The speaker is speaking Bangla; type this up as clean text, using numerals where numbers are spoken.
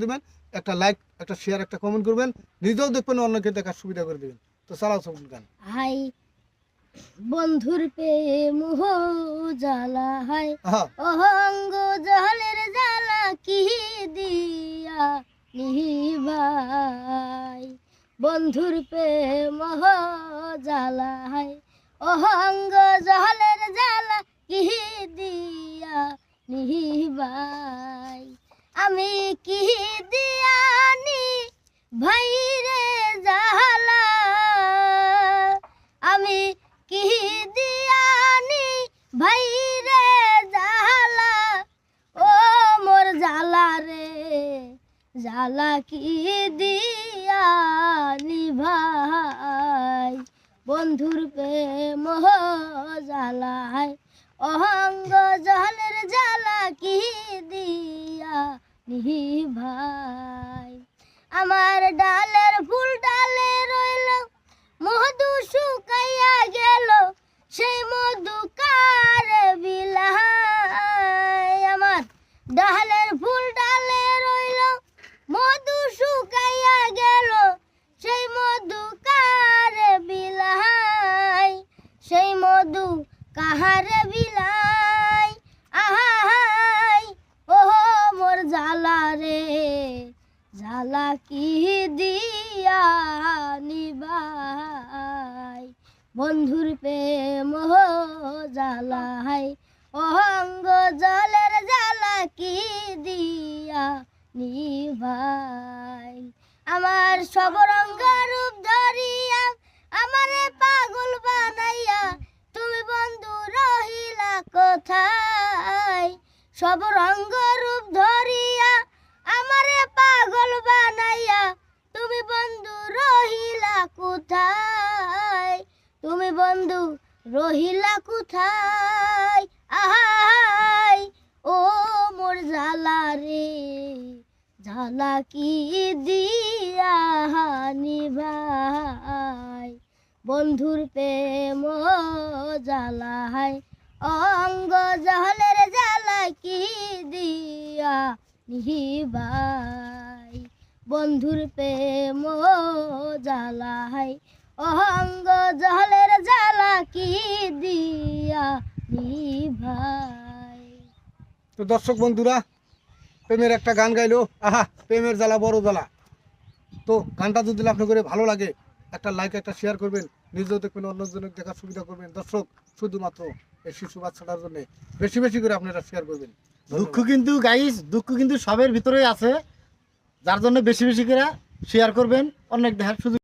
দিবেন, একটা লাইক, একটা শেয়ার, একটা কমেন্ট করবেন, নিজেও দেখবেন, অন্যকে দেখার সুবিধা করে দিবেন। তো চালাও সবুজ গান। হাই বন্ধুর প্রেম জ্বালা হাই অহঙ্গ জলের জ্বালা কি দিয়া নিভাই। বন্ধুর প্রেম জ্বালা হাই অহঙ্গ জলের জ্বালা কি দিয়া নিভাই। আমি কি দিয়ানি ভাইরে জ্বালা, আমি কি দিয়ানি ভাইরে জ্বালা, ও মোর জ্বালা রে জ্বালা কি দিয়ানি ভাই। বন্ধুর প্রেম জ্বালায় অহঙ্গ জলের জ্বালা কি দিয়া নিভাই। আমার ডালের ফুল ডালে রইল, মধু শুকাইয়া গেল, সেই মধু কারে বিলাই। আমার ডালের ফুল ডালে রইল, মধু শুকাইয়া গেল, সেই মধু কারে বিলাই। সেই মধু কাহারে বিলাই। আহাই ও মোর জ্বালা রে জ্বালা কি দিয়া নিভাই। বন্ধুর প্রেম জ্বালাই অহঙ্গ জলের জ্বালা কি দিয়া নিভাই। আমার সব রঙ্গ রূপ ধরিয়া আমারে পাগল বানাইয়া, তুমি বন্ধু রহিলা কোথায়। সব রঙ্গ রূপ ধরিয়া আমারে পাগল বানাইয়া, তুমি বন্ধু রহিলা কোথায়। তুমি বন্ধু রহিলা কোথায়। আহাই ও মোর জ্বালা রে জ্বালা কি দিয়া নিভাই। বন্ধুর প্রেম জ্বালায় অঙ্গ জলের জ্বালা কি দিয়া নিভাই। বন্ধুর প্রেম জ্বালায় অঙ্গ জলের জ্বালা কি দিয়া নিভাই। তো দর্শক বন্ধুরা, প্রেমের একটা গান গাইলো, আহা প্রেমের জ্বালা বড় জ্বালা। তো গানটা যদি আপনাদের ভালো লাগে, একটা লাইক, একটা শেয়ার করবেন, নিজেও দেখবেন, অন্যজনের দেখার সুবিধা করবেন। দর্শক, শুধুমাত্র এই শিশু বাচ্চাটার জন্য বেশি বেশি করে আপনারা শেয়ার করবেন। দুঃখ কিন্তু গাইস, দুঃখ কিন্তু সবের ভিতরেই আছে, যার জন্য বেশি বেশি করে শেয়ার করবেন, অনেক দেখার সুযোগ।